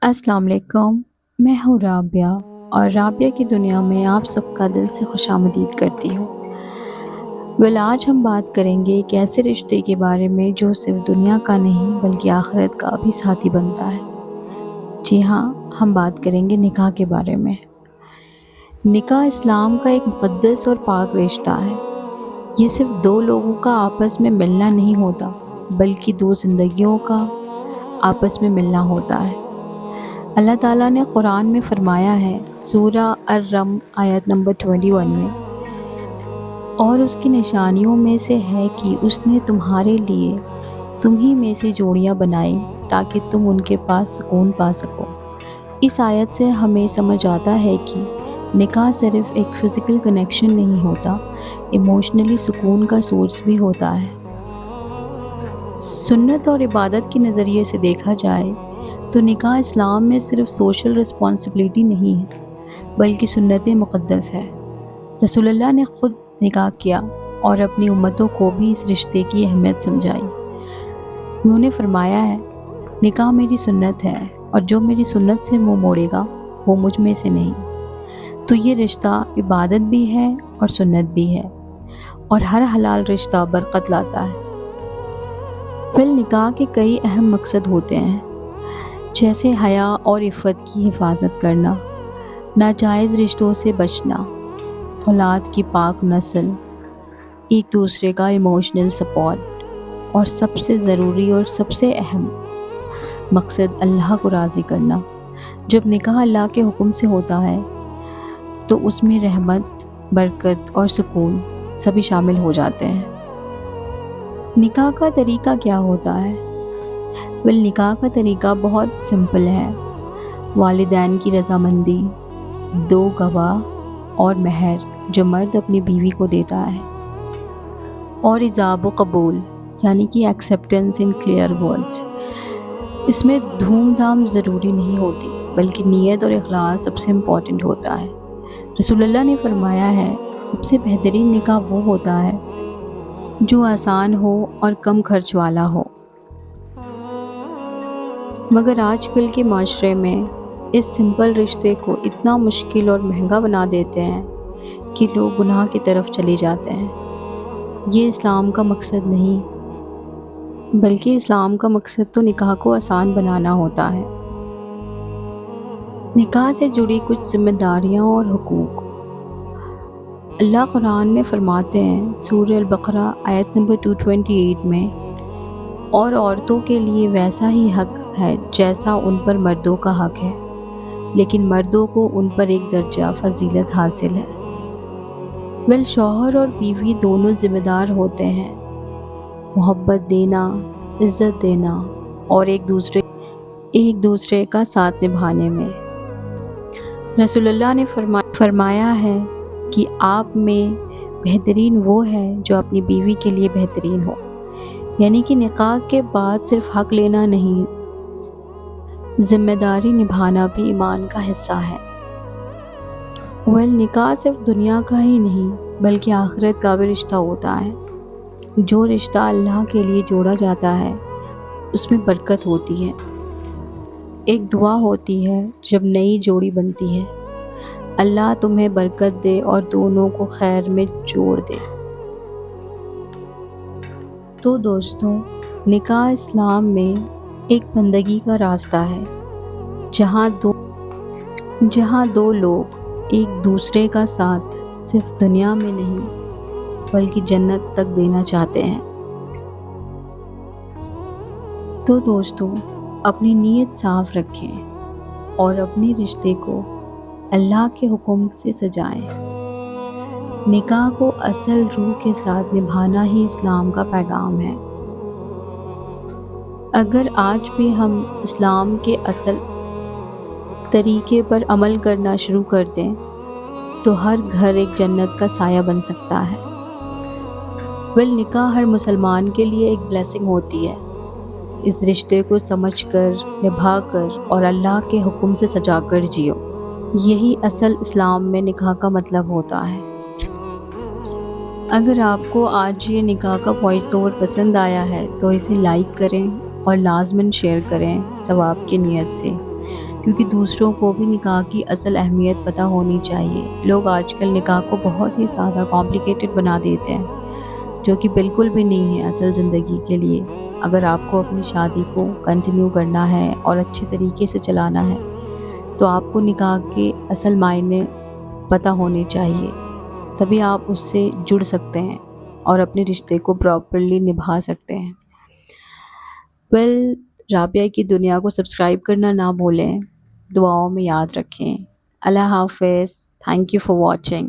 अस्सलाम वालेकुम। मैं हूँ राबिया और राबिया की दुनिया में आप सबका दिल से खुशामदीद करती हूँ। आज हम बात करेंगे एक ऐसे रिश्ते के बारे में जो सिर्फ दुनिया का नहीं बल्कि आखिरत का भी साथी बनता है। जी हाँ, हम बात करेंगे निकाह के बारे में। निकाह इस्लाम का एक मुक़द्दस और पाक रिश्ता है। ये सिर्फ दो लोगों का आपस में मिलना नहीं होता, बल्कि दो ज़िंदगियों का आपस में मिलना होता है। अल्लाह ताला ने कुरान में फरमाया है, सूरा अर्रम आयत नंबर 21 में, और उसकी निशानियों में से है कि उसने तुम्हारे लिए तुम्ही में से जोड़ियां बनाई ताकि तुम उनके पास सुकून पा सको। इस आयत से हमें समझ आता है कि निकाह सिर्फ एक फ़िज़िकल कनेक्शन नहीं होता, इमोशनली सुकून का सोर्स भी होता है। सुन्नत और इबादत के नज़रिए से देखा जाए तो निकाह इस्लाम में सिर्फ सोशल रिस्पॉन्सिबिलिटी नहीं है, बल्कि सुन्नत मुक़द्दस है। रसूलुल्लाह ने ख़ुद निकाह किया और अपनी उम्मतों को भी इस रिश्ते की अहमियत समझाई। उन्होंने फरमाया है, निकाह मेरी सुन्नत है और जो मेरी सुन्नत से मुँह मोड़ेगा वो मुझ में से नहीं। तो ये रिश्ता इबादत भी है और सुन्नत भी है, और हर हलाल रिश्ता बरकत लाता है। निकाह के कई अहम मकसद होते हैं, जैसे हया और इफ़्फ़त की हिफाजत करना, नाजायज़ रिश्तों से बचना, औलाद की पाक नस्ल, एक दूसरे का इमोशनल सपोर्ट, और सबसे ज़रूरी और सबसे अहम मकसद अल्लाह को राज़ी करना। जब निकाह अल्लाह के हुक्म से होता है तो उसमें रहमत, बरकत और सुकून सभी शामिल हो जाते हैं। निकाह का तरीका क्या होता है? निकाह का तरीका बहुत सिंपल है। वालिदैन की रज़ामंदी, दो गवाह और महर जो मर्द अपनी बीवी को देता है, और इजाब व कबूल यानी कि एक्सेप्टेंस इन क्लियर वर्ड्स। इसमें धूमधाम ज़रूरी नहीं होती, बल्कि नीयत और इखलास सबसे इम्पॉर्टेंट होता है। रसूलुल्लाह ने फरमाया है, सबसे बेहतरीन निकाह वो होता है जो आसान हो और कम खर्च वाला हो। मगर आजकल के माशरे में इस सिंपल रिश्ते को इतना मुश्किल और महंगा बना देते हैं कि लोग गुनाह की तरफ चले जाते हैं। ये इस्लाम का मकसद नहीं, बल्कि इस्लाम का मकसद तो निकाह को आसान बनाना होता है। निकाह से जुड़ी कुछ जिम्मेदारियां और हुकूक। अल्लाह कुरान में फरमाते हैं, सूरह अल-बकरा आयत नंबर 228 में, और औरतों के लिए वैसा ही हक है जैसा उन पर मर्दों का हक है, लेकिन मर्दों को उन पर एक दर्जा फजीलत हासिल है। शौहर और बीवी दोनों ज़िम्मेदार होते हैं मोहब्बत देना, इज़्ज़त देना और एक दूसरे का साथ निभाने में। रसूलुल्लाह ने फरमाया है कि आप में बेहतरीन वो है जो अपनी बीवी के लिए बेहतरीन हो, यानी कि निकाह के बाद सिर्फ हक लेना नहीं, ज़िम्मेदारी निभाना भी ईमान का हिस्सा है। निकाह सिर्फ दुनिया का ही नहीं बल्कि आखिरत का भी रिश्ता होता है। जो रिश्ता अल्लाह के लिए जोड़ा जाता है उसमें बरकत होती है। एक दुआ होती है जब नई जोड़ी बनती है, अल्लाह तुम्हें बरकत दे और दोनों को खैर में जोड़ दे। तो दोस्तों, निकाह इस्लाम में एक बंदगी का रास्ता है, जहाँ दो लोग एक दूसरे का साथ सिर्फ दुनिया में नहीं बल्कि जन्नत तक देना चाहते हैं। तो दोस्तों, अपनी नीयत साफ रखें और अपने रिश्ते को अल्लाह के हुक्म से सजाएं। निकाह को असल रूह के साथ निभाना ही इस्लाम का पैगाम है। अगर आज भी हम इस्लाम के असल तरीके पर अमल करना शुरू कर दें तो हर घर एक जन्नत का साया बन सकता है। निकाह हर मुसलमान के लिए एक ब्लेसिंग होती है। इस रिश्ते को समझकर, निभाकर और अल्लाह के हुक्म से सजाकर जियो। यही असल इस्लाम में निकाह का मतलब होता है। अगर आपको आज ये निकाह का वॉइस ओवर पसंद आया है तो इसे लाइक करें और लाजमन शेयर करें सवाब की नीयत से। کیونکہ دوسروں کو بھی نکاح کی اصل اہمیت پتہ ہونی چاہیے۔ لوگ آج کل نکاح کو بہت ہی زیادہ کمپلیکیٹڈ بنا دیتے ہیں، جو کہ بالکل بھی نہیں ہے اصل زندگی کے لیے۔ اگر آپ کو اپنی شادی کو کنٹینیو کرنا ہے اور اچھے طریقے سے چلانا ہے تو آپ کو نکاح کے اصل معنی پتہ ہونے چاہیے، تبھی آپ اس سے جڑ سکتے ہیں اور اپنے رشتے کو پراپرلی نبھا سکتے ہیں۔ ویل، رابعہ کی دنیا کو سبسکرائب کرنا نہ بھولیں، دعاؤں میں یاد رکھیں۔ اللہ حافظ، تھینک یو فار واچنگ۔